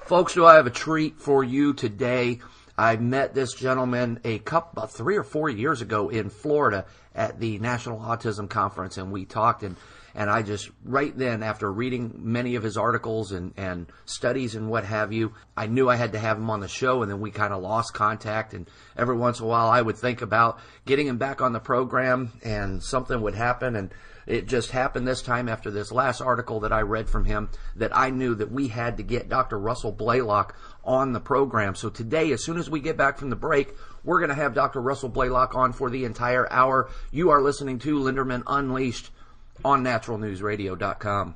Folks, do I have a treat for you today. I met this gentleman about 3 or 4 years ago in Florida at the National Autism Conference, and we talked, and I just, right then, after reading many of his articles and studies and what have you, I knew I had to have him on the show, and then we kind of lost contact, and every once in a while I would think about getting him back on the program, and something would happen, and it just happened this time after this last article that I read from him that I knew that we had to get Dr. Russell Blaylock on the program. So today, as soon as we get back from the break, we're going to have Dr. Russell Blaylock on for the entire hour. You are listening to Linderman Unleashed on naturalnewsradio.com.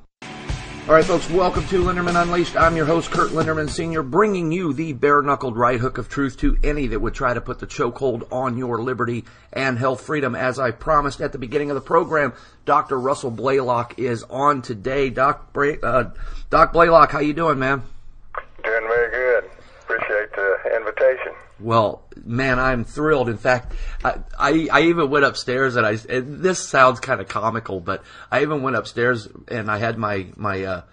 All right, folks, welcome to Linderman Unleashed. I'm your host, Curt Linderman Sr., bringing you the bare-knuckled right hook of truth to any that would try to put the chokehold on your liberty and health freedom. As I promised at the beginning of the program, Dr. Russell Blaylock is on today. Doc Blaylock, how you doing, man? Doing very good. Appreciate the invitation. Well, man, I'm thrilled. In fact, I even went upstairs and this sounds kind of comical, but I even went upstairs and I had my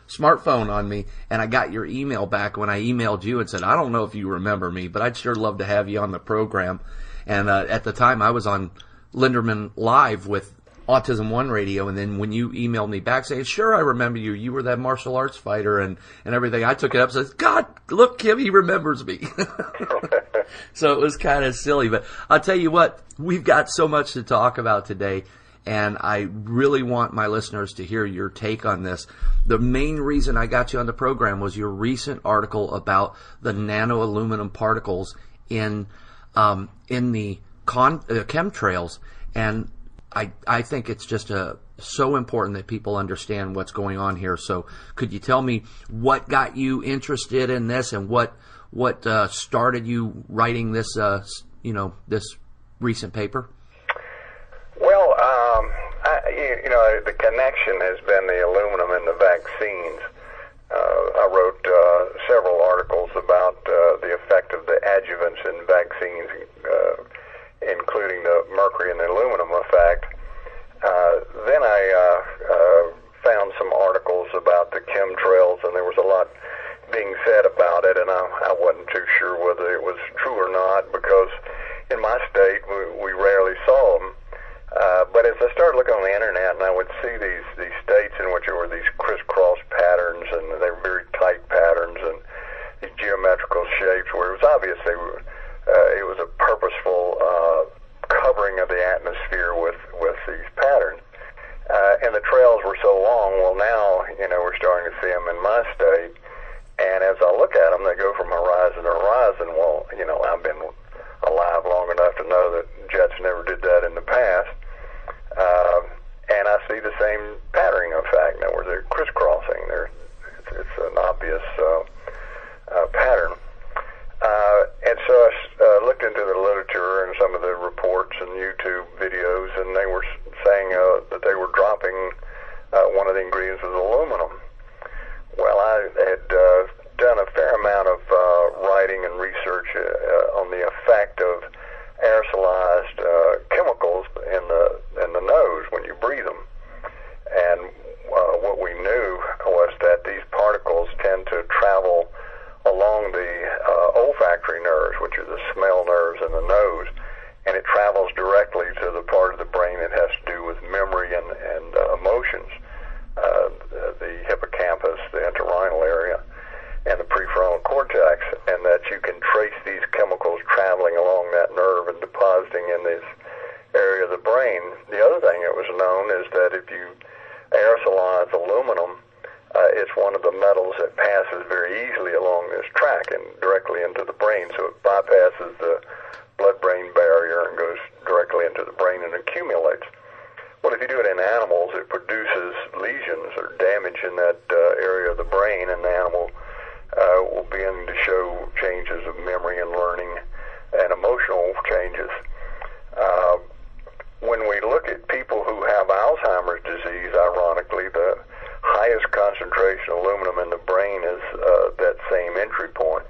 smartphone on me, and I got your email back when I emailed you and said, I don't know if you remember me, but I'd sure love to have you on the program. And at the time, I was on Linderman Live with Autism One Radio, and then when you emailed me back saying, sure, I remember you. You were that martial arts fighter and everything. I took it up and said, God, look, Kim, he remembers me. So it was kind of silly. But I'll tell you what, we've got so much to talk about today, and I really want my listeners to hear your take on this. The main reason I got you on the program was your recent article about the nano-aluminum particles in the chemtrails, and I think it's just so important that people understand what's going on here. So could you tell me what got you interested in this, and what started you writing this this recent paper? Well, the connection has been the aluminum in the vaccines. I wrote several articles about the effect of the adjuvants in vaccines, including the mercury and the aluminum effect. Then I found some articles about the chemtrails, and there was a lot being said about it, and I wasn't too sure whether it was true or not, because in my state we rarely saw them. But as I started looking on the internet, and I would see these states in which there were these crisscross patterns, and they were very tight patterns, and these geometrical shapes, where it was obvious it was a purposeful covering of the atmosphere with these patterns. And the trails were so long. Well, now, we're starting to see them in my state. And as I look at them, they go from horizon to horizon. Well, I've been alive long enough to know that jets never did that in the past. And I see the same patterning effect. Now, where they're crisscrossing, it's an obvious pattern. And so I looked into the literature and some of the reports and YouTube videos, and they were saying that they were dropping one of the ingredients was aluminum. Well, I had done a fair amount of writing and research on the effect of aerosolized chemicals in the nose when you breathe them. And what we knew was that these particles tend to travel along the olfactory nerves, which are the smell nerves in the nose, and it travels directly to the part of the brain that has to do with memory and emotions, the hippocampus, the entorhinal area, and the prefrontal cortex, and that you can trace these chemicals traveling along that nerve and depositing in this area of the brain. The other thing that was known is that if you aerosolize aluminum, it's one of the metals that passes very easily along this track and directly into the brain, so it bypasses the blood-brain barrier and goes directly into the brain and accumulates. Well, if you do it in animals, it produces lesions or damage in that area of the brain, and the animal will begin to show changes of memory and learning and emotional changes. When we look at people who have Alzheimer's disease, ironically, the highest concentration of aluminum in the brain is that same entry point,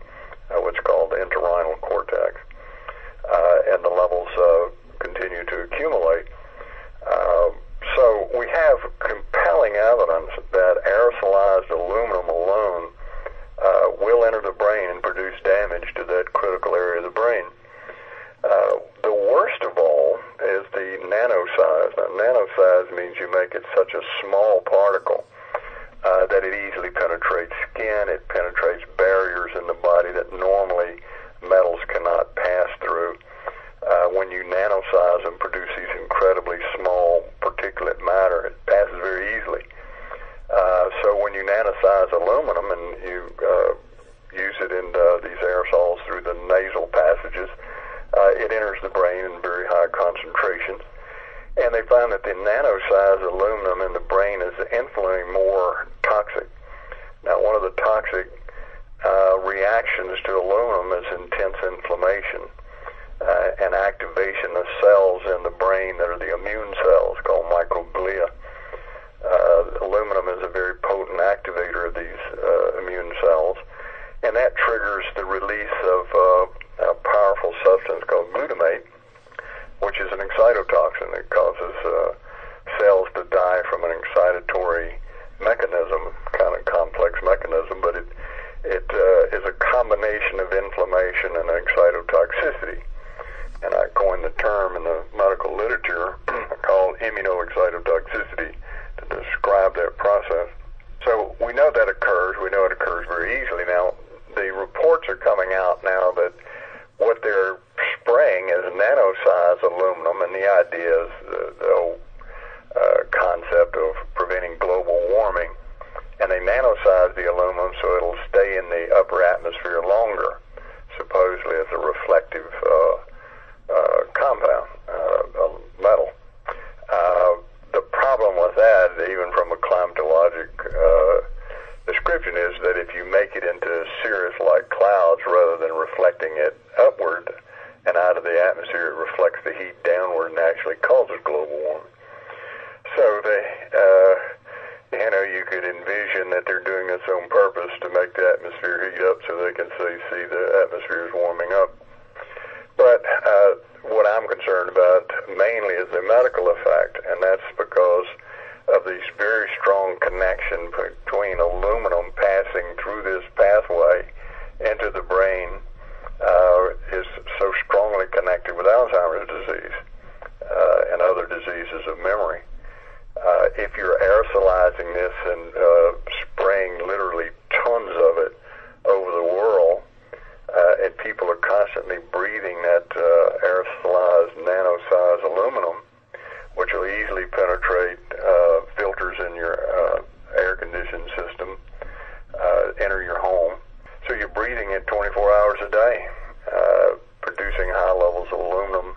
what's called the entorhinal cortex, and the levels continue to accumulate. So we have compelling evidence that aerosolized aluminum alone will enter the produce damage to that critical area of the brain. The worst of all is the nanosize. Now, nanosize means you make it such a small particle that it easily penetrates skin, it penetrates barriers in the body that normally metals cannot pass through. When you nanosize and produce these incredibly small particulate matter, it passes very easily. So when you nanosize aluminum and you use it in these aerosols through the nasal passages, it enters the brain in very high concentrations. And they find that the nanosized aluminum in the brain is infinitely more toxic. Now, one of the toxic reactions to aluminum is intense inflammation and activation of cells in the brain that are the immune cells called microglia. Aluminum is a very potent activator of these immune cells, and that triggers the release of a powerful substance called glutamate, which is an excitotoxin. It causes cells to die from an excitatory mechanism, kind of complex mechanism, but it is a combination of inflammation and excitotoxicity. And I coined the term in the medical literature called immunoexcitotoxicity to describe that process. So we know that occurs. We know it occurs very easily. Now, the reports are coming out now that what they're spraying is nano-sized aluminum, and the idea is the whole concept of preventing global warming. And they nano-size the aluminum so it'll stay in the upper atmosphere longer, supposedly as a reflective compound, metal. The problem with that, even from a climatologic description, is that if you make it into cirrus-like clouds rather than reflecting it upward and out of the atmosphere, it reflects the heat downward and actually causes global warming. So you could envision that they're doing this on purpose to make the atmosphere heat up so they can see the atmosphere is warming up. But what I'm concerned about mainly is the medical effect, and that's because of this very strong connection between aluminum passing through this pathway into the brain is so strongly connected with Alzheimer's disease and other diseases of memory. If you're aerosolizing this and spraying literally tons of it over the world, and people are constantly breathing that aerosolized nano-sized aluminum, which will easily penetrate filters in your air-conditioned system, enter your home. So you're breathing it 24 hours a day, producing high levels of aluminum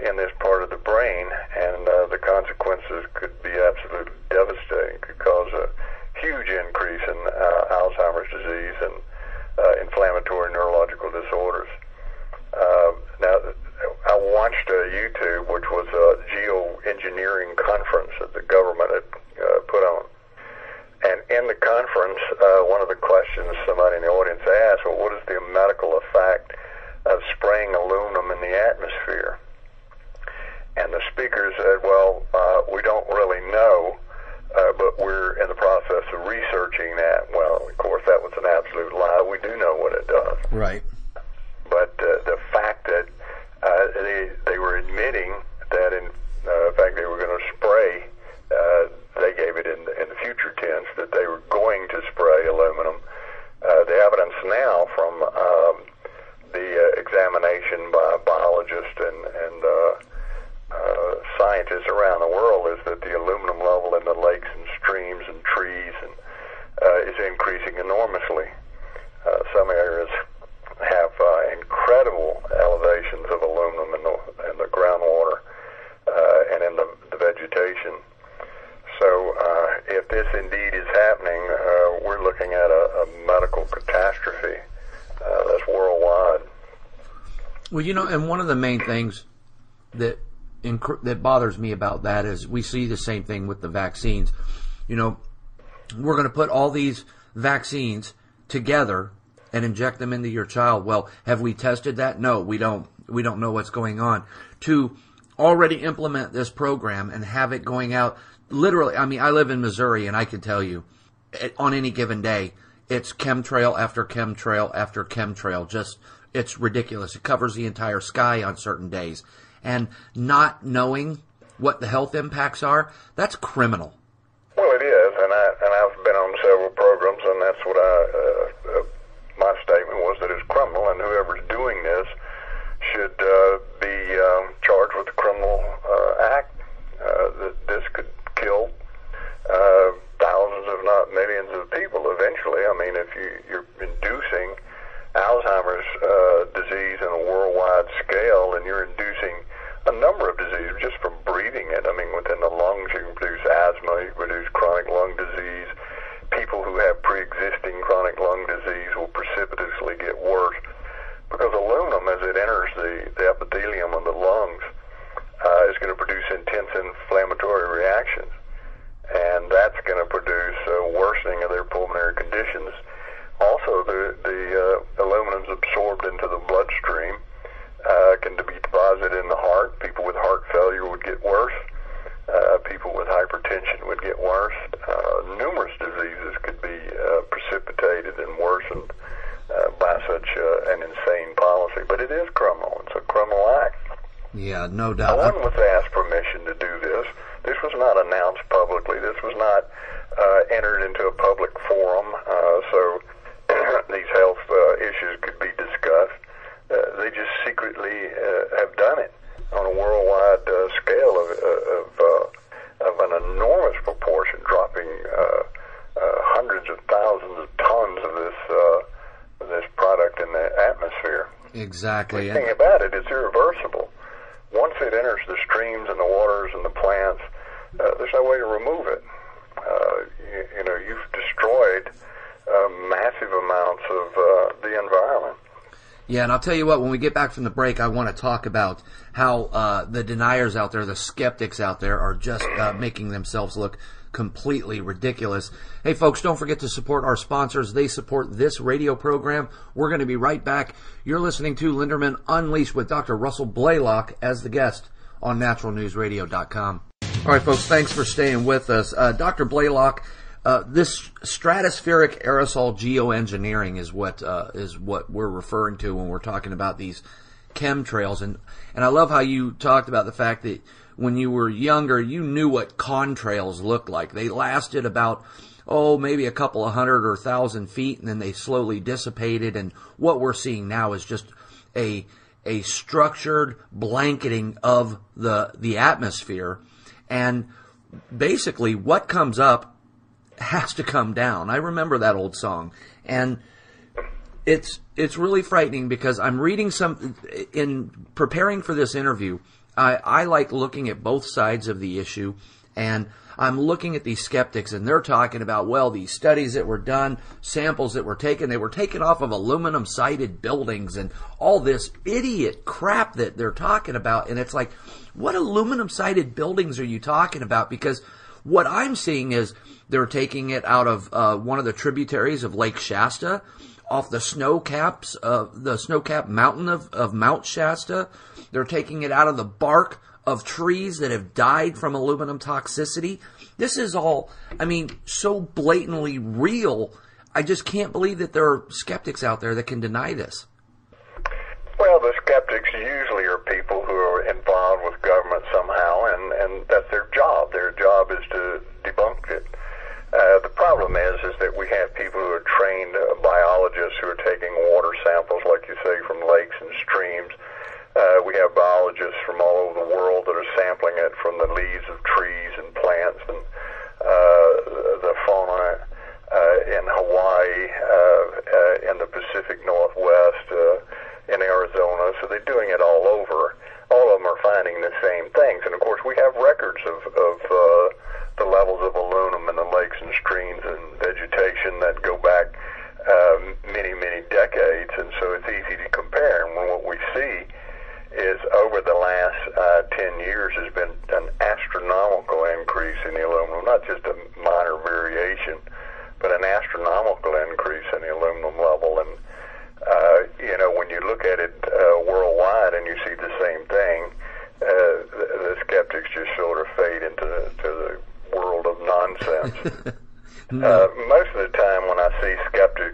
in this part of the brain, and the consequences could be absolutely devastating. It could cause a huge increase in Alzheimer's disease and inflammatory neurological disorders. Now, I watched YouTube, which was a geoengineering conference that the government had put on. And in the conference, one of the questions somebody in the audience asked, well, what is the medical effect of spraying aluminum in the atmosphere? And the speaker said, well, we don't really know, but we're in the process of researching that. Well, of course, that was an absolute lie. We do know what it does. Right. But the fact that they were admitting that, in fact, they were going to spray, they gave it in the future tense, that they were going to spray aluminum. The evidence now from the examination by biologists and scientists around the world is that the aluminum level in the lakes and streams and trees is increasing enormously. Some areas have incredible elevations of aluminum in the groundwater and in the vegetation. So if this indeed is happening, we're looking at a medical catastrophe that's worldwide. Well, and one of the main things that bothers me about that is we see the same thing with the vaccines. We're going to put all these vaccines together and inject them into your child. Well, have we tested that? No, we don't. We don't know what's going on. To already implement this program and have it going out, literally, I live in Missouri, and I can tell you, on any given day, it's chemtrail after chemtrail after chemtrail. Just, it's ridiculous. It covers the entire sky on certain days. And not knowing what the health impacts are, that's criminal. Well, it is, and I've been on several programs, and that's what my statement was, that it's criminal, and whoever's doing this should be charged with a criminal act. This could kill thousands, if not millions, of people eventually. I mean, if you're inducing Alzheimer's disease on a worldwide scale, and you're inducing a number of diseases just from breathing it. I mean, within the lungs, you can produce asthma, you can produce chronic lung disease. People who have pre-existing chronic lung disease will precipitously get worse, because aluminum, as it enters the epithelium of the lungs, is going to produce intense inflammatory reactions, and that's going to produce a worsening of their pulmonary conditions. Also, the aluminum is absorbed into the bloodstream, can be deposited in the heart. People with heart failure would get worse. People with hypertension would get worse. Numerous diseases could be precipitated and worsened by such an insane policy. But it is criminal. It's a criminal act. Yeah, no doubt. No one was asked permission to do this. This was not announced publicly. This was not entered into a public forum, so these health issues could be discussed. They just secretly have done it on a worldwide scale of an enormous proportion, dropping hundreds of thousands of tons of this product in the atmosphere. Exactly. The thing about it, it's irreversible. Once it enters the streams and the waters and the plants, there's no way to remove it. You've destroyed massive amounts of the environment. Yeah, and I'll tell you what, when we get back from the break, I want to talk about how the deniers out there, the skeptics out there, are just making themselves look completely ridiculous. Hey, folks, don't forget to support our sponsors. They support this radio program. We're going to be right back. You're listening to Linderman Unleashed with Dr. Russell Blaylock as the guest on naturalnewsradio.com. All right, folks, thanks for staying with us. Dr. Blaylock, this stratospheric aerosol geoengineering is what we're referring to when we're talking about these chemtrails, and I love how you talked about the fact that when you were younger, you knew what contrails looked like. They lasted about maybe a couple of 100 or 1,000 feet, and then they slowly dissipated. And what we're seeing now is just a structured blanketing of the atmosphere, and basically what comes up has to come down. I remember that old song, and it's really frightening because I'm reading in preparing for this interview. I like looking at both sides of the issue, and I'm looking at these skeptics, and they're talking about, well, these studies that were done, samples that were taken, they were taken off of aluminum-sided buildings and all this idiot crap that they're talking about. And it's like, what aluminum-sided buildings are you talking about? Because what I'm seeing is they're taking it out of one of the tributaries of Lake Shasta, off the snow caps, the snow-capped mountain of Mount Shasta. They're taking it out of the bark of trees that have died from aluminum toxicity. This is all, so blatantly real. I just can't believe that there are skeptics out there that can deny this. Well, the skeptics usually are people who are involved with government somehow, and that's their job. Their job is to debunk it. The problem is that we have people who are trained biologists who are taking water samples, like you say, from lakes and streams. We have biologists from all over the world that are sampling it from the leaves of trees and plants and the fauna in Hawaii, in the Pacific Northwest, in Arizona. So they're doing it all over. All of them are finding the same things. And, of course, we have records of the levels of aluminum in the lakes and streams and vegetation that go back many, many decades. And so it's easy to compare. And what we see is over the last 10 years has been an astronomical increase in the aluminum, not just a minor variation, but an astronomical increase in the aluminum level. And, when you look at it worldwide and you see the same thing, the skeptics just sort of fade into the world of nonsense. No. Most of the time when I see skeptics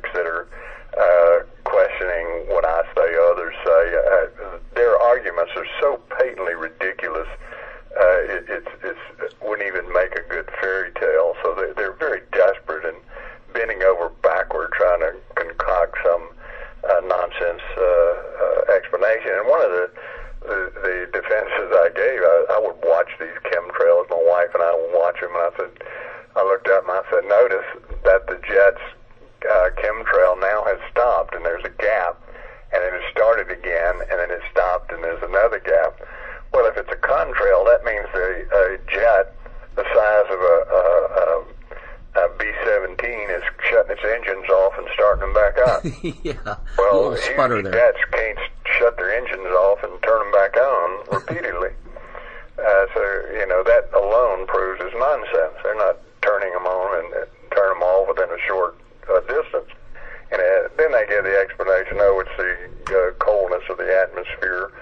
him, and I looked up and I said, notice that the jet's chemtrail now has stopped, and there's a gap, and then it started again, and then it stopped, and there's another gap. Well, if it's a contrail, that means a jet the size of a B-17 is shutting its engines off and starting them back up. Yeah, well, a little sputter there. Jets can't shut their engines off and turn them back on repeatedly. So, that alone proves it's nonsense. They're not turning them on and turn them off within a short distance. And then they give the explanation, it's the coldness of the atmosphere.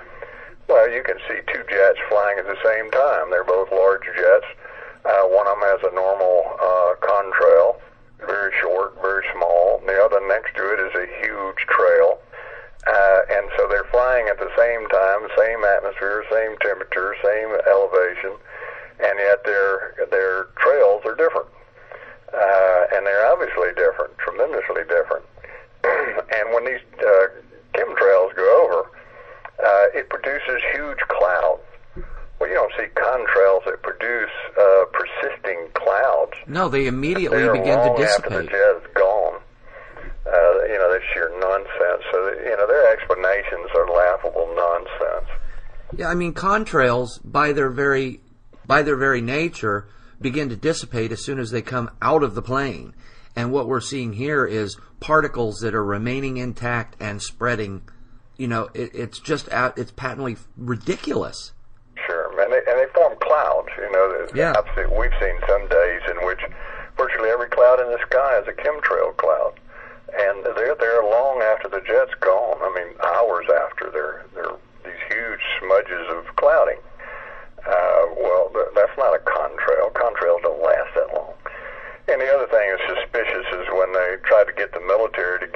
Well, you can see two jets flying at the same time. They're both large jets. One of them has a normal contrail, very short, very small. The other next to it is a huge trail. And so they're flying at the same time, same atmosphere, same temperature, same elevation, and yet their trails are different. And they're obviously different, tremendously different. And when these chemtrails go over, it produces huge clouds. Well, you don't see contrails that produce persisting clouds. No, they immediately begin to dissipate. After the jet is gone. That's sheer nonsense. So, their explanations are laughable nonsense. Yeah, I mean, contrails, by their very nature, begin to dissipate as soon as they come out of the plane. And what we're seeing here is particles that are remaining intact and spreading. It's patently ridiculous. Sure, and they form clouds. Yeah. We've seen some days in which virtually every cloud in the sky is a chemtrail cloud, and they're there long after the jet's gone. I mean, hours after. They're these huge smudges of clouding. Well, that's not a contrail. Contrails don't last that long. And the other thing that's suspicious is when they try to get the military to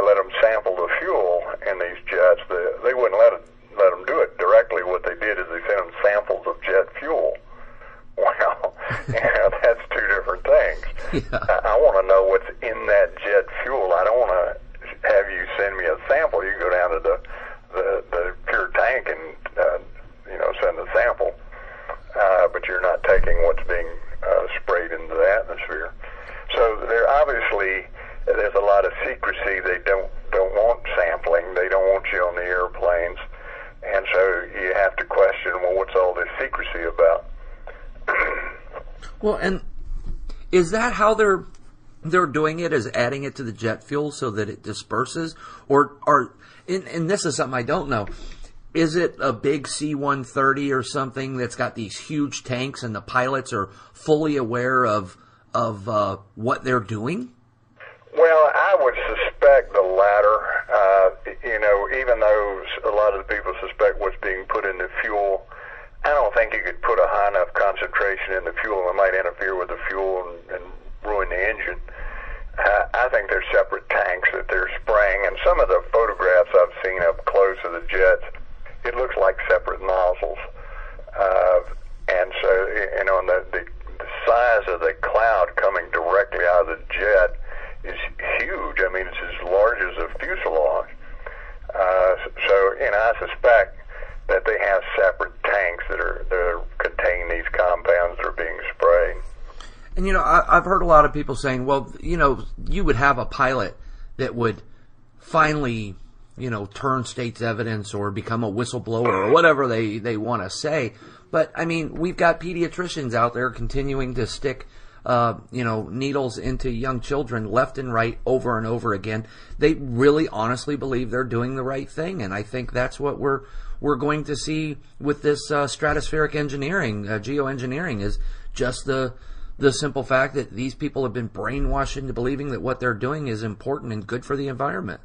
let them sample the fuel in these jets. They wouldn't let them do it directly. What they did is they sent them samples of jet fuel. Well, that's two different things. Yeah. I want to know what's in that jet fuel. I don't want to have you send me a sample. You go down to the pure tank and send a sample, but you're not taking what's being sprayed into the atmosphere. So there's a lot of secrecy. They don't want sampling. They don't want you on the airplanes, and so you have to question, well, what's all this secrecy about? Well, and is that how they're doing it? Is adding it to the jet fuel so that it disperses, or and this is something I don't know. Is it a big C-130 or something that's got these huge tanks and the pilots are fully aware of what they're doing? Well, I would suspect the latter. Even though a lot of the people suspect what's being put in the fuel, I don't think you could put a high enough concentration in the fuel. It might interfere with the fuel and ruin the engine. I think there's separate tanks that they're spraying, and some of the photographs I've seen up close of the jets, it looks like separate nozzles. And so, and the size of the cloud coming directly out of the jet is huge. I mean, it's as large as a fuselage. I suspect that they have separate tanks that contain these compounds that are being sprayed. And, I've heard a lot of people saying, well, you would have a pilot that would finally, turn state's evidence or become a whistleblower or whatever they want to say. But, I mean, we've got pediatricians out there continuing to stick, needles into young children left and right over and over again. They really honestly believe they're doing the right thing. And I think that's what we're going to see with this stratospheric engineering, geoengineering, is just the simple fact that these people have been brainwashed into believing that what they're doing is important and good for the environment.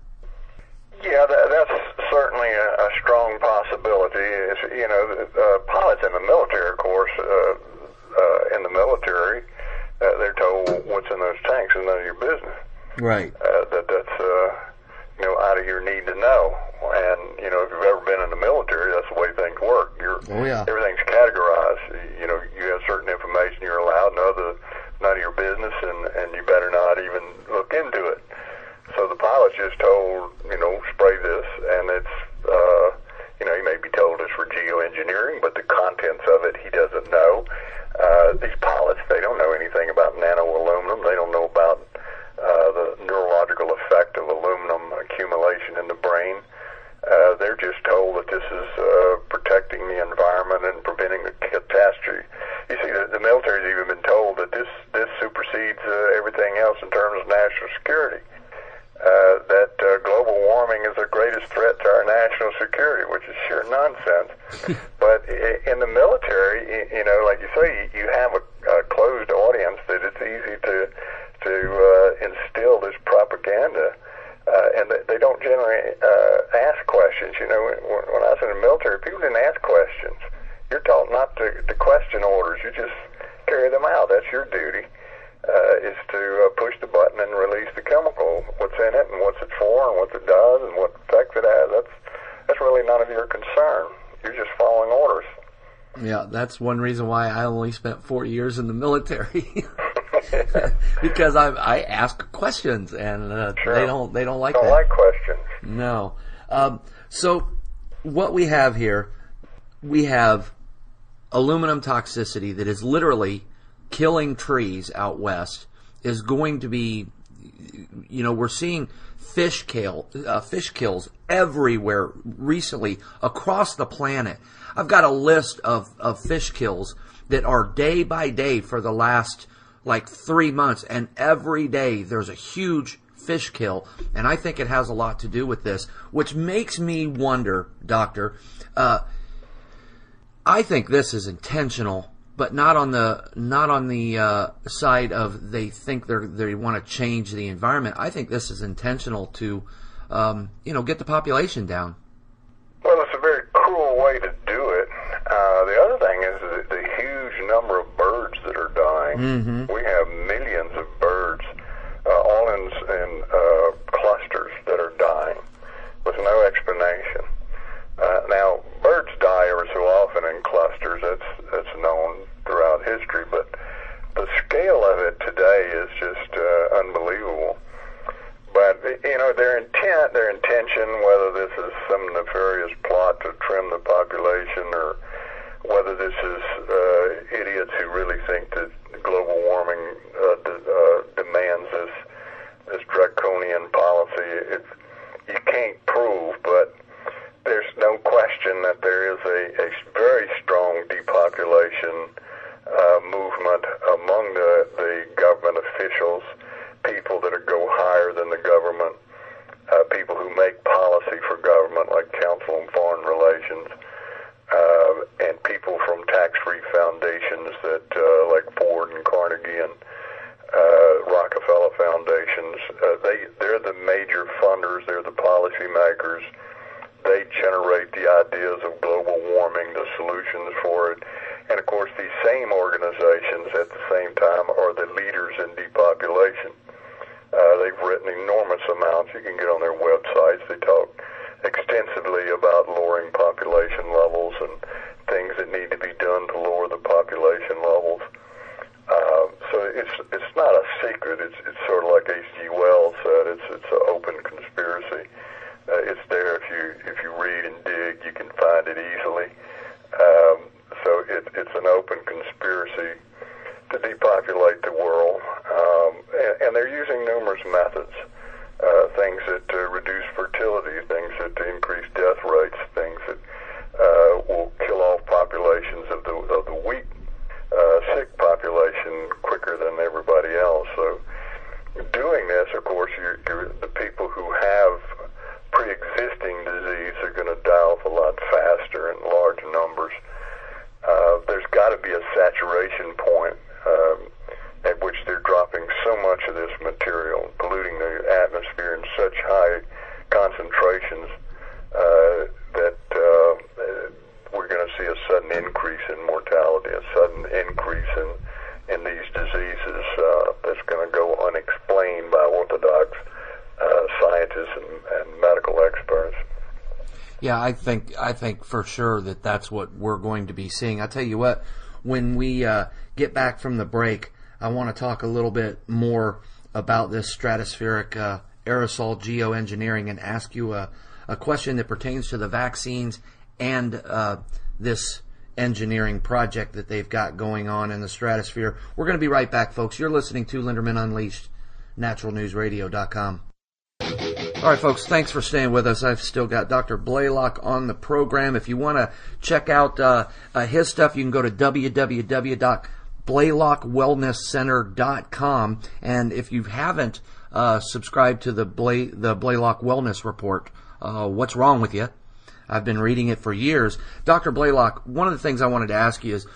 Yeah, that's certainly a strong possibility. Pilots in the military, of course, in the military, they're told what's in those tanks is none of your business. Right. That's out of your need to know. And, if you've ever been in the military, that's the way things work. Everything's categorized. You have certain information you're allowed, none of your business, and you better not even look into it. So the pilot's just told, spray this, and it's, he may be told it's for geoengineering, but the contents of it he doesn't know. These warming is the greatest threat to our national security, which is sheer nonsense. But in the military, like you say, you have a closed audience that it's easy to instill this propaganda, and they don't generally ask questions. When I was in the military, people didn't ask questions. You're taught not to question orders. You just carry them out. That's your duty, is to push the button and release the chemical, what's in it and what's it for and what it does and what effect it has. That's really none of your concern. You're just following orders. Yeah, that's one reason why I only spent 4 years in the military. Because I ask questions, and sure. they don't like that. Don't like questions. No. So what we have here, we have aluminum toxicity that is literally killing trees out west. Is going to be, we're seeing fish kills everywhere recently across the planet. I've got a list of fish kills that are day by day for the last 3 months, and every day there's a huge fish kill, and I think it has a lot to do with this, which makes me wonder, Doctor, I think this is intentional, but not on the side of they think they want to change the environment. I think this is intentional to get the population down. Well, it's a very cruel way to do it. The other thing is the huge number of birds that are dying. Mm-hmm. We have millions of birds, all in clusters that are dying with no explanation. Now, birds die every so often in clusters. That's known throughout history, but the scale of it today is just unbelievable. But their intention, whether this is some nefarious plot to trim the population, or whether this is idiots who really think that global warming demands this draconian policy, you can't prove. But there's no question that there is a very strong depopulation movement among the government officials, people that go higher than the government, people who make policy for government, like Council on Foreign Relations, and people from tax-free foundations that, like Ford and Carnegie and Rockefeller foundations. They're the major funders. They're the policy makers. They generate the ideas of global warming, the solutions for it. And, of course, these same organizations at the same time are the leaders in depopulation. They've written enormous amounts. You can get on their websites. They talk extensively about lowering population levels and things that need to be done to lower the population levels. So it's not a secret. It's sort of like H.G. Wells said. It's an open conspiracy. It's there if you read and dig, you can find it easily. So it's an open conspiracy to depopulate the world, and they're using numerous methods, things that reduce fertility, things that increase death rates, things that will kill off populations of the weak, sick population quicker than everybody else. So doing this, of course, the people who have pre-existing disease are going to die off a lot faster in large numbers. There's got to be a saturation point at which they're dropping so much of this material, polluting the atmosphere in such high concentrations that we're going to see a sudden increase in mortality, a sudden increase in these diseases that's going to go unexplained by orthodox scientists and medical experts. Yeah, I think for sure that's what we're going to be seeing. I'll tell you what, when we get back from the break, I want to talk a little bit more about this stratospheric aerosol geoengineering and ask you a question that pertains to the vaccines and this engineering project that they've got going on in the stratosphere. We're going to be right back, folks. You're listening to Linderman Unleashed, naturalnewsradio.com. All right, folks, thanks for staying with us. I've still got Dr. Blaylock on the program. If you want to check out his stuff, you can go to www.BlaylockWellnessCenter.com. And if you haven't subscribe to the Blaylock Wellness Report. What's wrong with you? I've been reading it for years. Dr. Blaylock, one of the things I wanted to ask you is,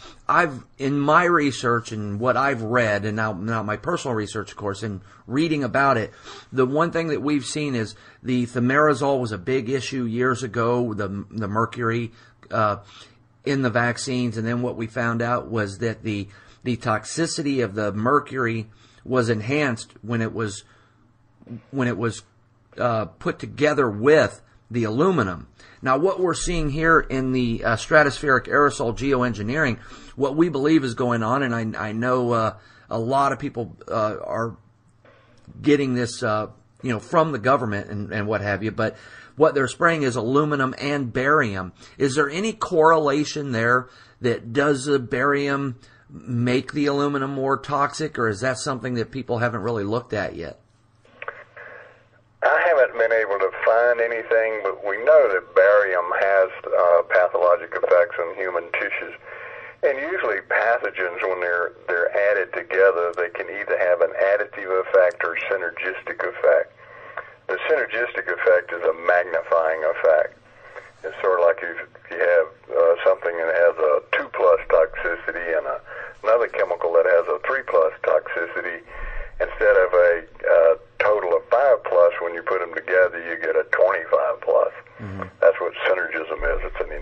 in my research and what I've read, and now my personal research, of course, and reading about it, the one thing that we've seen is the thimerosal was a big issue years ago, the mercury in the vaccines, and then what we found out was that the toxicity of the mercury was enhanced when it was put together with the aluminum. Now, what we're seeing here in the stratospheric aerosol geoengineering, what we believe is going on, and I know a lot of people are getting this, from the government and what have you, but what they're spraying is aluminum and barium. Is there any correlation there that does the barium make the aluminum more toxic, or is that something that people haven't really looked at yet? I haven't been able to find anything, but we know that barium has pathologic effects on human tissues. And usually pathogens, when they're added together, they can either have an additive effect or synergistic effect. The synergistic effect is a magnifying effect. It's sort of like if you have something that has a 2+ toxicity and another chemical that has a 3+ toxicity, instead of a total of 5+, when you put them together, you get a 25+. Mm-hmm. That's what synergism is. It's an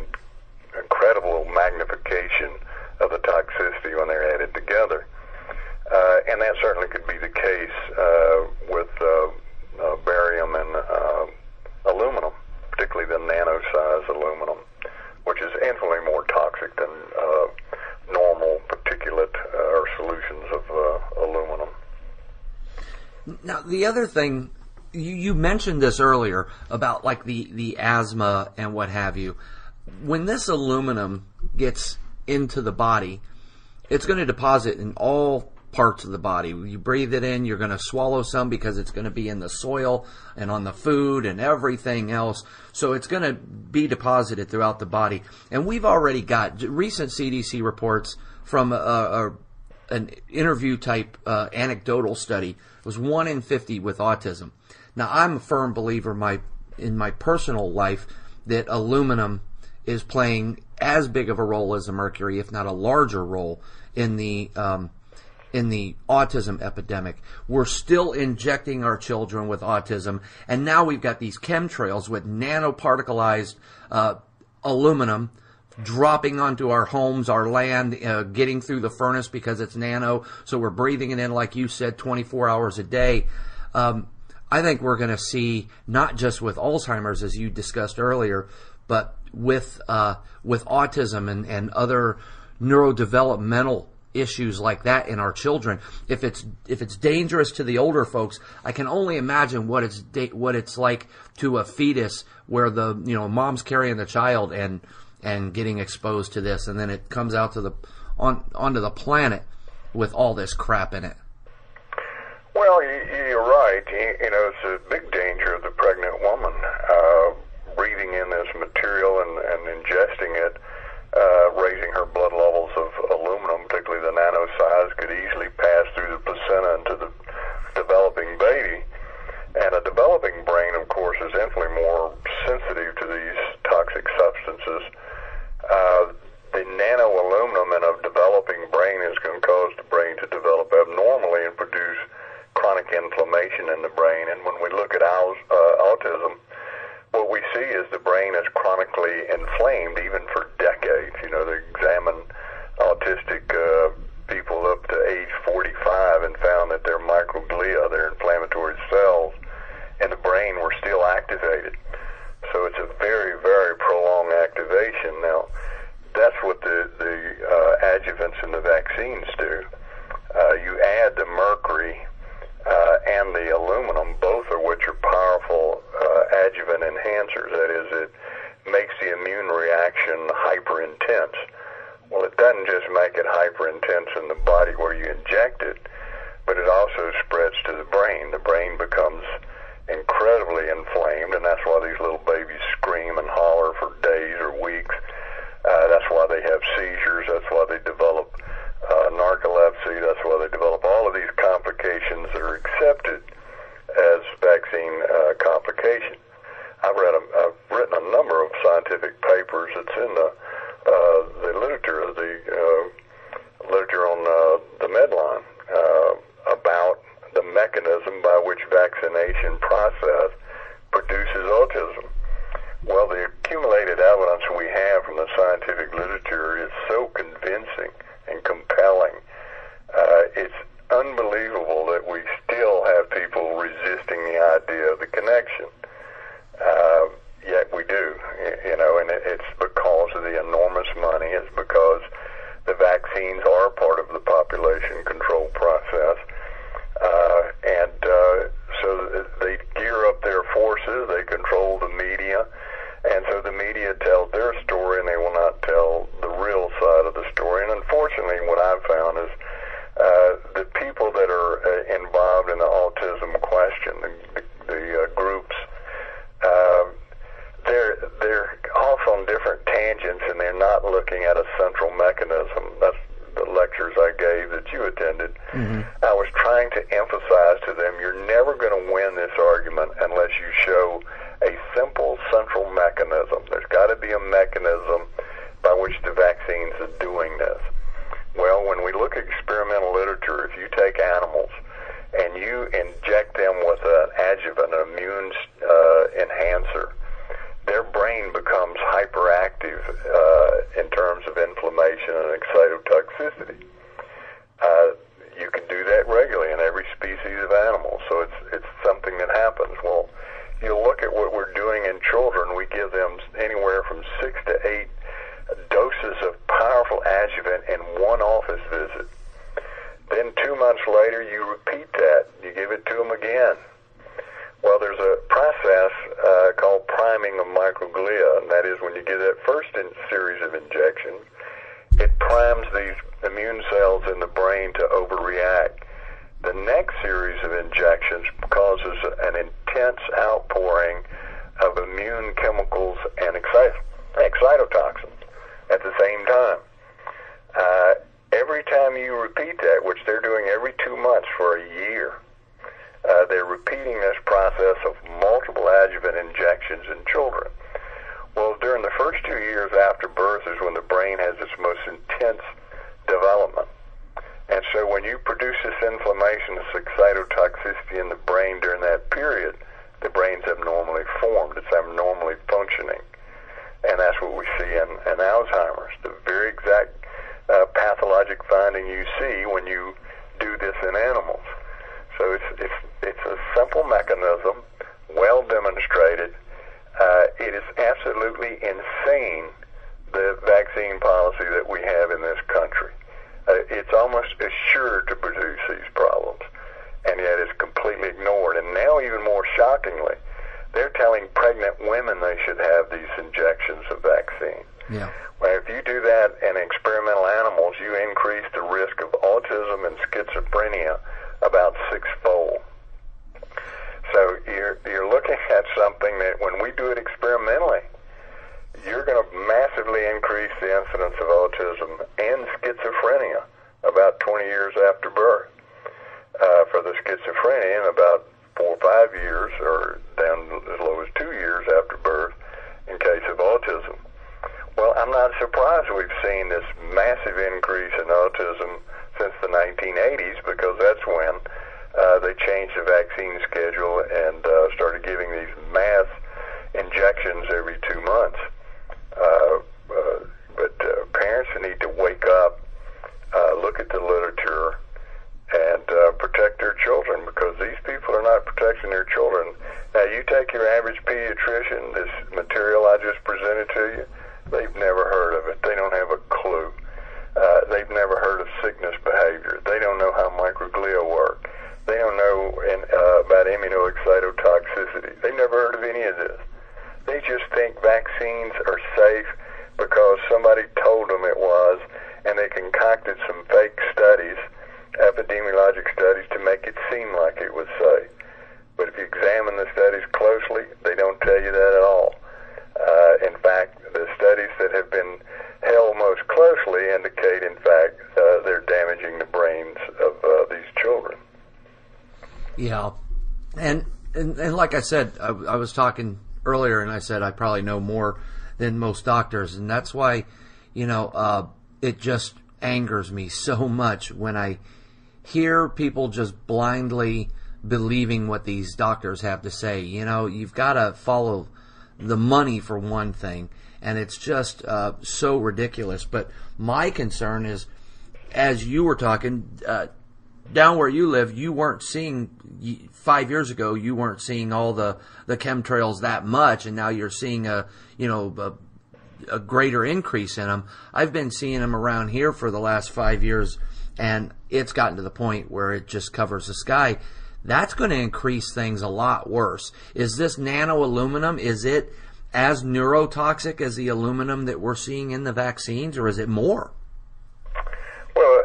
incredible magnification of the toxicity when they're added together. And that certainly could be the case with barium and aluminum, particularly the nano-size aluminum, which is infinitely more toxic than normal particulate or solutions of aluminum. Now, the other thing, you mentioned this earlier about like the asthma and what have you. When this aluminum gets into the body, it's going to deposit in all parts of the body. You breathe it in, you're going to swallow some because it's going to be in the soil and on the food and everything else. So it's going to be deposited throughout the body. And we've already got recent CDC reports from an interview type anecdotal study. It was 1 in 50 with autism. Now, I'm a firm believer in my personal life that aluminum is playing as big of a role as the mercury, if not a larger role, in the autism epidemic. We're still injecting our children with autism, and now we've got these chemtrails with nanoparticleized aluminum dropping onto our homes, our land, getting through the furnace because it's nano, so we're breathing it in, like you said, 24 hours a day. I think we're going to see, not just with Alzheimer's, as you discussed earlier, but with autism and other neurodevelopmental issues like that in our children. If it's dangerous to the older folks, I can only imagine what it's like to a fetus, where the mom's carrying the child and getting exposed to this, and then it comes out to onto the planet with all this crap in it. Well, you're right. It's a big danger of the pregnant woman breathing in this material and ingesting it, raising her blood levels of aluminum, particularly the nano size, could easily pass through the placenta into the developing baby. And a developing brain, of course, is infinitely more sensitive to these toxic substances. The nano aluminum in a developing brain is going to cause the brain to develop abnormally and produce chronic inflammation in the brain. And when we look at autism, what we see is the brain is chronically inflamed even for decades. They examine autistic people up to age 45 and found that their microglia, their inflammatory cells in the brain, were still activated. So it's a very, very prolonged activation. Now, that's what the adjuvants in the vaccines do. You add the mercury and the aluminum, both of which are powerful adjuvant enhancers. That is, it makes the immune reaction hyper intense. Well, it doesn't just make it hyper intense in the body where you inject it, but it also spreads to the brain. The brain becomes incredibly inflamed, and that's why these little babies scream and holler for days or weeks. That's why they have seizures. That's why they develop narcolepsy. That's why they develop all of these complications that are accepted vaccine complication. I've written a number of scientific papers. It's in the literature, literature on the Medline about the mechanism by which vaccination process produces autism. Well, the accumulated evidence we have from the scientific literature is so convincing and compelling. It's unbelievable that we still have people resisting the idea of the connection. Yet we do, and it's because of the enormous money. It's because the vaccines are part of the population control process. So they gear up their forces, they control the media, and so the media tells their story and they will not tell the real side of the story. And unfortunately, what I've found is the people that are involved in the autism question, the groups, they're off on different tangents and they're not looking at a central mechanism. That's the lectures I gave that you attended. Mm-hmm. I was trying to emphasize to them, you're never going to win this argument unless you show a simple central mechanism. There's got to be a mechanism by which the vaccines are doing this. Well, when we look at experimental literature, if you take animals and you inject them with an adjuvant, an immune enhancer, their brain becomes hyperactive in terms of inflammation and excito-toxicity. You can do that regularly in every species of animal, so it's something that happens. Well, you look at what we're doing in children. We give them anywhere from 6 to 8 doses of powerful adjuvant in one office visit. Then 2 months later, you repeat that. You give it to them again. Well, there's a process called priming of microglia, and that is when you give that first series of injections, it primes these immune cells in the brain to overreact. The next series of injections causes an intense outpouring of immune chemicals and excitotoxins at the same time. Every time you repeat that, which they're doing every 2 months for a year, they're repeating this process of multiple adjuvant injections in children. Well, during the first 2 years after birth is when the brain has its most intense development. And so when you produce this inflammation, this excitotoxicity in the brain during that period, the brain's abnormally formed. It's abnormally functioning. And that's what we see in Alzheimer's, the very exact pathologic finding you see when you do this in animals. So it's a simple mechanism, well demonstrated. It is absolutely insane, the vaccine policy that we have in this country. It's almost assured to produce these problems, and yet it's completely ignored. And now, even more shockingly, they're telling pregnant women they should have these injections of vaccine. Yeah. Well, if you do that in experimental animals, you increase the risk of autism and schizophrenia about 6-fold. So you're looking at something that when we do it experimentally, you're going to massively increase the incidence of autism and schizophrenia about 20 years after birth. For the schizophrenia, in about 4 or 5 years, or down as low as 2 years after birth, in case of autism. Well, I'm not surprised we've seen this massive increase in autism since the 1980s, because that's when they changed the vaccine schedule and started giving these mass injections every 2 months. But parents need to wake up, look at the literature, and protect their children, because these people are not protecting their children. Now, you take your average pediatrician, this material I just presented to you, they've never heard of it. They don't have a clue. They've never heard of sickness behavior. They don't know how microglia work. They don't know about immunoexcitotoxicity. They've never heard of any of this. They just think vaccines are safe because somebody told them it was, and they concocted some fake studies, epidemiologic studies, to make it seem like it was safe. But if you examine the studies closely, they don't tell you that at all. In fact, the studies that have been held most closely indicate, in fact, they're damaging the brains of these children. Yeah. And And like I said, I was talking earlier, and I said I probably know more than most doctors, and that's why, it just angers me so much when I hear people just blindly believing what these doctors have to say. You've got to follow the money for one thing, and it's just so ridiculous. But my concern is, as you were talking, down where you live, you weren't seeing, 5 years ago, you weren't seeing all the chemtrails that much, and now you're seeing a greater increase in them. I've been seeing them around here for the last 5 years, and it's gotten to the point where it just covers the sky. That's going to increase things a lot worse. Is this nano aluminum, is it as neurotoxic as the aluminum that we're seeing in the vaccines, or is it more? Well,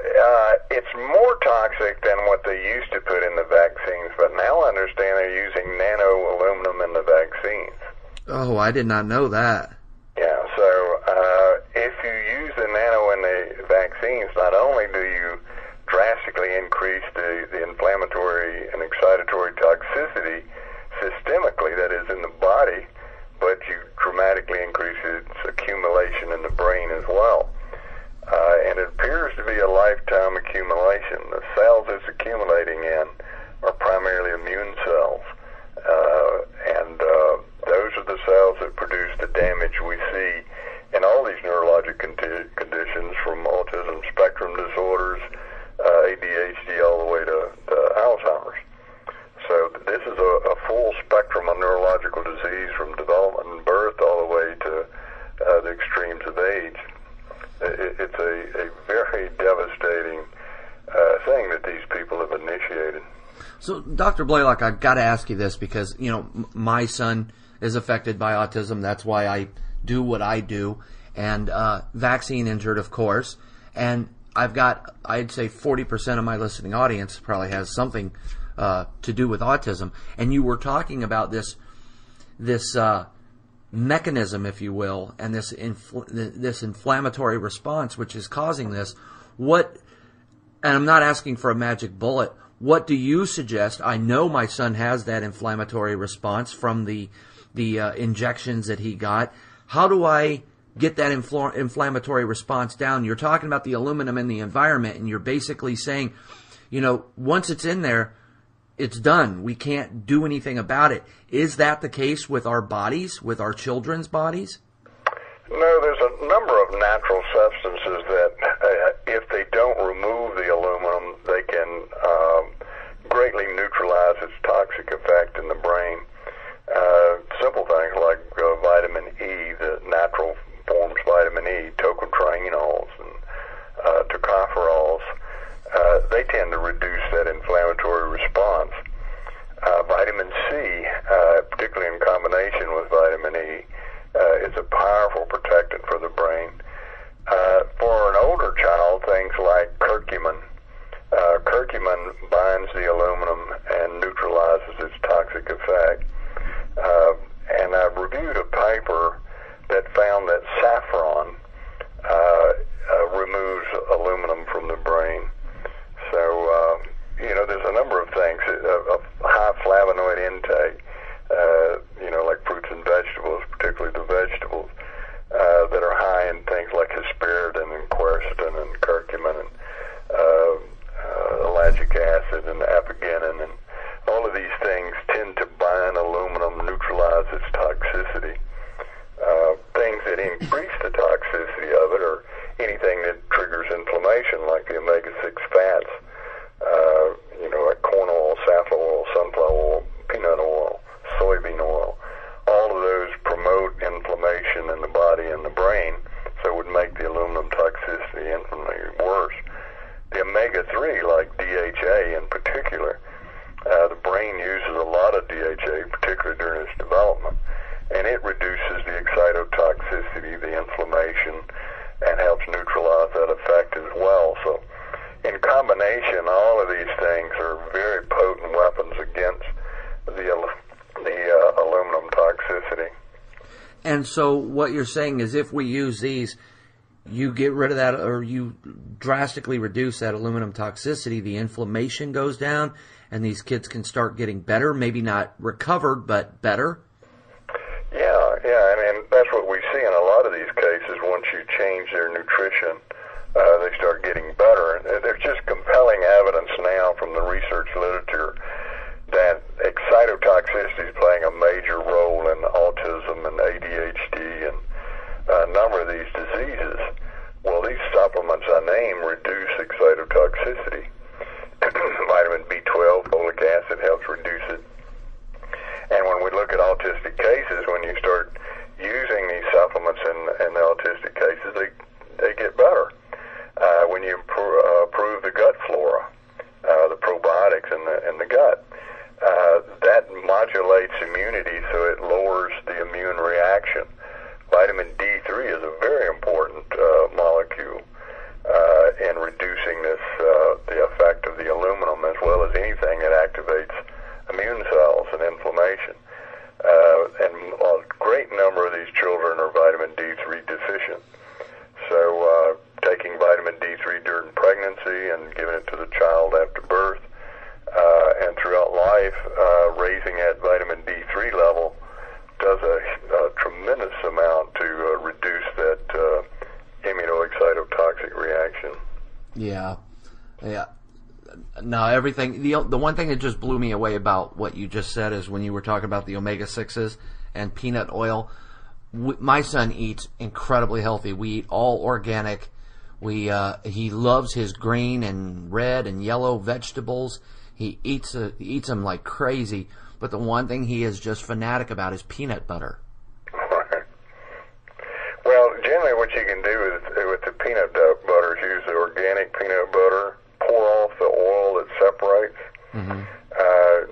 it's more toxic than what they used to put in the vaccines, but now I understand they're using nano aluminum in the vaccines. Oh, I did not know that. Yeah, so if you use the nano in the vaccines, not only do you drastically increase the inflammatory and excitatory toxicity systemically, that is in the body, but you dramatically increase its accumulation in the brain as well. And it appears to be a lifetime accumulation. The cells it's accumulating in are primarily immune cells. And those are the cells that produce the damage we see in all these neurologic conditions, from autism spectrum disorders, ADHD, all the way to Alzheimer's. So this is a full spectrum of neurological disease, from development and birth all the way to the extremes of age. It's a very devastating thing that these people have initiated. So, Dr. Blaylock, I've got to ask you this because, my son is affected by autism. That's why I do what I do, and vaccine injured, of course. And I've got, I'd say 40% of my listening audience probably has something to do with autism. And you were talking about this mechanism, if you will, and this inflammatory response which is causing this. And I'm not asking for a magic bullet. What do you suggest? I know my son has that inflammatory response from the injections that he got. How do I get that inflammatory response down? You're talking about the aluminum in the environment, and you're basically saying, once it's in there, it's done. We can't do anything about it. Is that the case with our bodies, with our children's bodies? No, there's a number of natural substances that, if they don't remove the aluminum, they can greatly neutralize its toxic effect in the brain. Simple things like vitamin E, the natural forms vitamin E, tocotrienols and tocopherols, they tend to reduce that inflammatory response. Vitamin C, particularly in combination with vitamin E, is a powerful protectant for the brain. For an older child, things like curcumin. Curcumin binds the aluminum and neutralizes its toxic effect. And I've reviewed a paper that found that saffron removes aluminum from the brain. So, there's a number of things. A high flavonoid intake, like fruits and vegetables, particularly the vegetables, that are high in things like hesperidin and quercetin and curcumin and ellagic acid and apigenin, and all of these things tend to bind aluminum, neutralize its toxicity. Things that increase the toxicity of it are anything that triggers inflammation, like the omega-6 fats, like corn oil, safflower oil, sunflower oil, peanut oil, soybean oil. All of those promote inflammation in the body and the brain, so it would make the aluminum toxicity infinitely worse. The omega-3, like DHA in particular, the brain uses a lot of DHA, particularly during its development, and it reduces the excito-toxicity, the inflammation, and helps neutralize that effect as well. So in combination, all of these things are very potent weapons against the aluminum toxicity. And so what you're saying is if we use these, you get rid of that, or you drastically reduce that aluminum toxicity, the inflammation goes down, and these kids can start getting better, maybe not recovered, but better? Yeah, and that's what we see in a lot of these cases. Once you change their nutrition, they start getting better. And there's just compelling evidence now from the research literature that excito-toxicity is playing a major role in autism and ADHD and a number of these diseases. Well, these supplements I name reduce excito-toxicity. Vitamin B12, folic acid helps reduce it. And when we look at autistic cases, when you start using these supplements in the autistic cases, they get better. When you improve the gut flora, the probiotics in the gut, that modulates immunity, so it lowers the immune reaction. Vitamin D3 is a very important molecule in reducing the effect of the aluminum, as well as anything that activates immune cells and inflammation. And a great number of these children are vitamin D3 deficient. So taking vitamin D3 during pregnancy and giving it to the child after birth and throughout life, raising that vitamin D3 level does a tremendous amount to reduce that immunoexcitotoxic reaction. Yeah. No, everything. The one thing that just blew me away about what you just said is when you were talking about the omega-6s and peanut oil. My son eats incredibly healthy. We eat all organic. He loves his green and red and yellow vegetables. He eats them like crazy. But the one thing he is just fanatic about is peanut butter. Right. Well, generally what you can do with the peanut butter is use the organic peanut butter, pour off the oil that separates,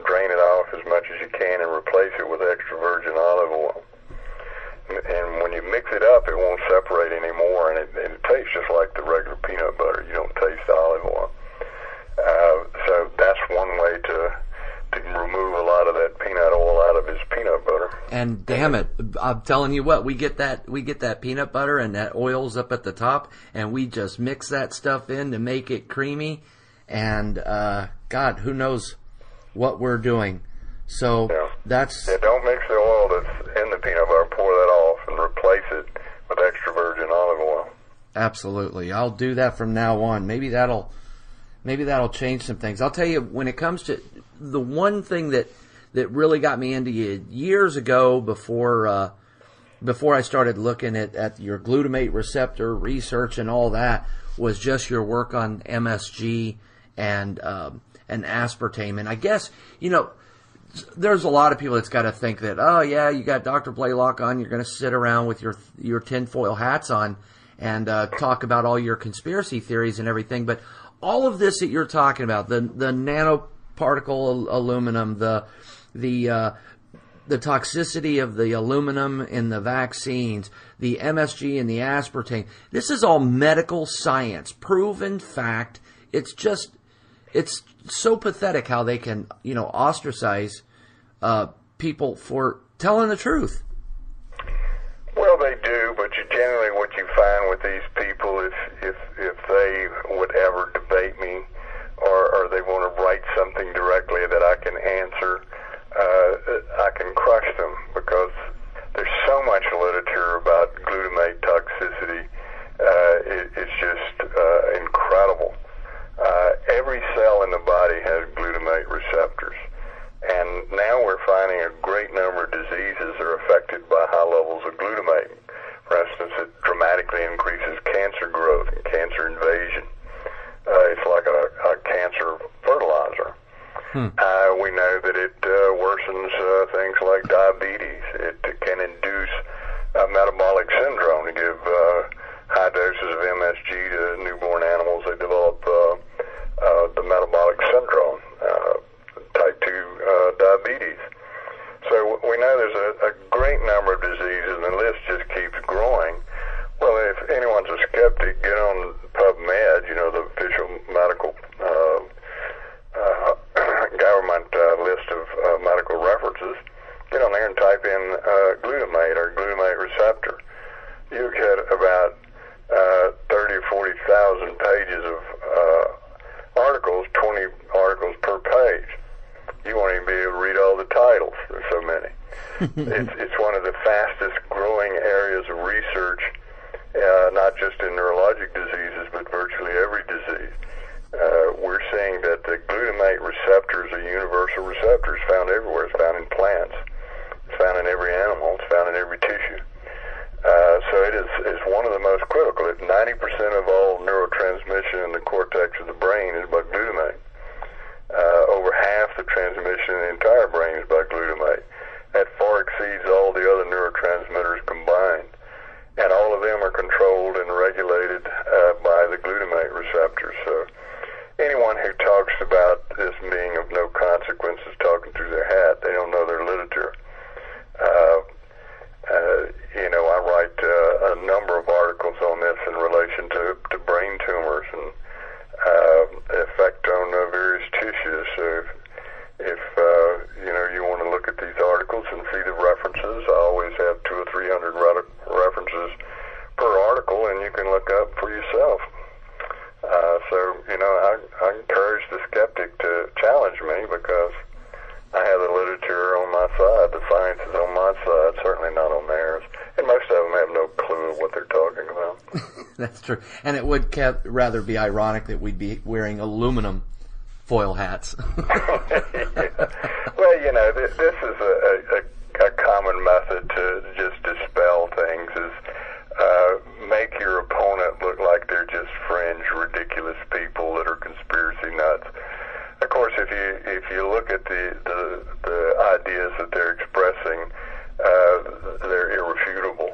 drain it off as much as you can, and replace it with extra virgin olive oil. And when you mix it up, it won't separate anymore, and it tastes just like the regular peanut butter. You don't taste the olive oil. So that's one way to remove a lot of that peanut oil out of his peanut butter. And damn it, I'm telling you what, we get that peanut butter and that oil's up at the top, and we just mix that stuff in to make it creamy. And God, who knows what we're doing. So don't mix the oil that's in the peanut butter. Pour that off and replace it with extra virgin olive oil. Absolutely, I'll do that from now on. Maybe that'll change some things. I'll tell you, when it comes to the one thing that really got me into you years ago, before I started looking at your glutamate receptor research and all that, was just your work on MSG and aspartame. And I guess, there's a lot of people that's got to think that, oh yeah, you got Dr. Blaylock on, you're going to sit around with your tinfoil hats on and talk about all your conspiracy theories and everything. But all of this that you're talking about, the nanoparticle aluminum, the toxicity of the aluminum in the vaccines, the MSG and the aspartame, this is all medical science, proven fact. It's so pathetic how they can, ostracize people for telling the truth. Well, they do, but generally what you find with these people is if they would ever debate me or they want to write something directly that I can answer, I can crush them, because there's so much literature about glutamate toxicity. It's just incredible. Every cell in the body has glutamate receptors, and now we're finding a great number of diseases are affected by high levels of glutamate. For instance, it dramatically increases cancer growth and cancer invasion. It's like a cancer fertilizer. We know that it worsens things like diabetes. It can induce metabolic syndrome. To give high doses of MSG to newborn animals, they develop the metabolic syndrome, type 2 diabetes. So we know there's a great number of diseases, and the list just keeps growing. Well, if anyone's a skeptic, get on PubMed, the official medical government list of medical references. Get on there and type in glutamate or glutamate receptor. You get about 30 or 40,000 pages of articles, 20 articles per page. You won't even be able to read all the titles. There's so many. It's one of the fastest growing areas of research, not just in neurologic diseases, but virtually every disease. We're seeing that the glutamate receptors are universal receptors found everywhere. It's found in plants. It's found in every animal. It's found in every tissue. So it is one of the most critical. 90% of all neurotransmission in the cortex of the brain is by glutamate. Over half the transmission in the entire brain is by glutamate. That far exceeds all the other neurotransmitters combined. And all of them are controlled and regulated by the glutamate receptors. So anyone who talks about this being of no consequence is talking through their hat. They don't know their literature. I write a number of articles on this in relation to brain tumors and the effect on various tissues. So if you want to look at these articles and see the references, I always have 200 or 300 references per article, and you can look up for yourself. I encourage the skeptic to challenge me because I have the literature on my side. The science is on my side, certainly not on theirs. And most of them have no clue what they're talking about. That's true. And it would rather be ironic that we'd be wearing aluminum foil hats. Yeah. Well, this is a common method to just dispel things is make your opponent look like they're just fringe, ridiculous people that are conspiracy nuts. Of course, if you look at the ideas that they're expressing, they're irrefutable.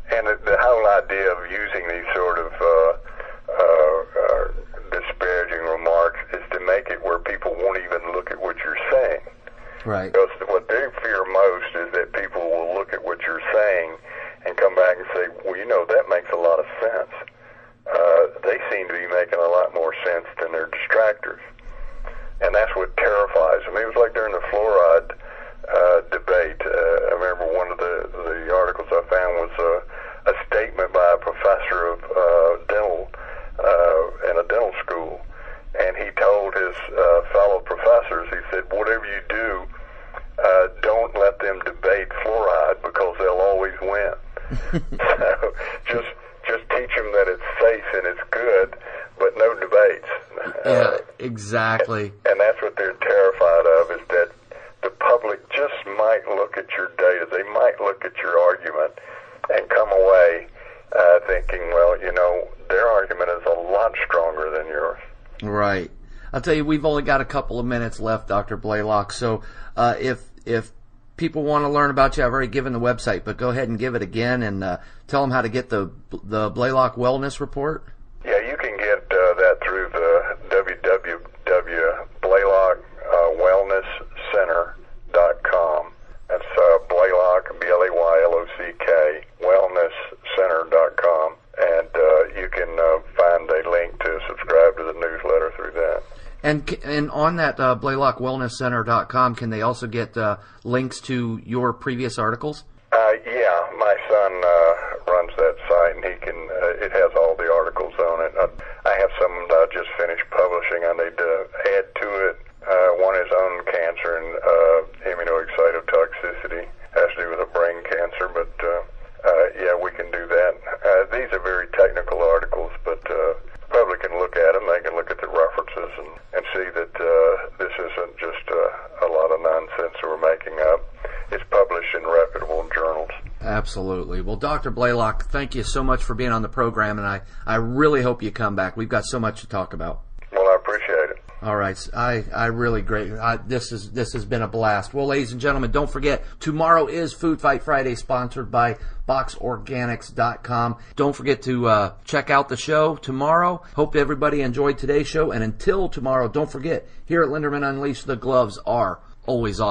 And the whole idea of using these sort of disparaging remarks is to make it where people won't even look at what you're saying. Right. Because what they fear most is that people will look at what you're saying and come back and say, well, that makes a lot of sense. They seem to be making a lot more sense than their distractors. And that's what terrifies them. It was like during the fluoride debate. I remember one of the articles I found was a statement by a professor of dental in a dental school. And he told his fellow professors, he said, whatever you do, don't let them debate fluoride because they'll always win. So just teach them that it's safe and it's good, but no debates. Yeah, exactly. And that's what they're terrified of, is that the public just might look at your data, they might look at your argument and come away thinking, well, their argument is a lot stronger than yours. Right. I'll tell you, we've only got a couple of minutes left, Dr. Blaylock, so if people want to learn about you, I've already given the website, but go ahead and give it again and tell them how to get the Blaylock Wellness Report. Yeah, you can get that through the www.blaylock.wellnesscenter.com. That's Blaylock, B-L-A-Y-L-O-C-K, wellnesscenter.com. And you can find a link to subscribe to the newsletter through that. And on that BlaylockWellnessCenter.com, can they also get links to your previous articles? Yeah, my son runs that site, and he can. It has all the articles on it. I have some that I just finished publishing. I need to add to it. One is on cancer and excito-toxicity. Has to do with a brain cancer, but yeah, we can do that. These are very technical articles, but the public can look at them. They can look at the references and see that this isn't just a lot of nonsense we're making up. It's published in reputable journals. Absolutely. Well, Dr. Blaylock, thank you so much for being on the program, and I really hope you come back. We've got so much to talk about. Well, I appreciate it. All right. I really great. This has been a blast. Well, ladies and gentlemen, don't forget, tomorrow is Food Fight Friday, sponsored by boxorganics.com. Don't forget to check out the show tomorrow. Hope everybody enjoyed today's show. And until tomorrow, don't forget, here at Linderman Unleashed, the gloves are always off.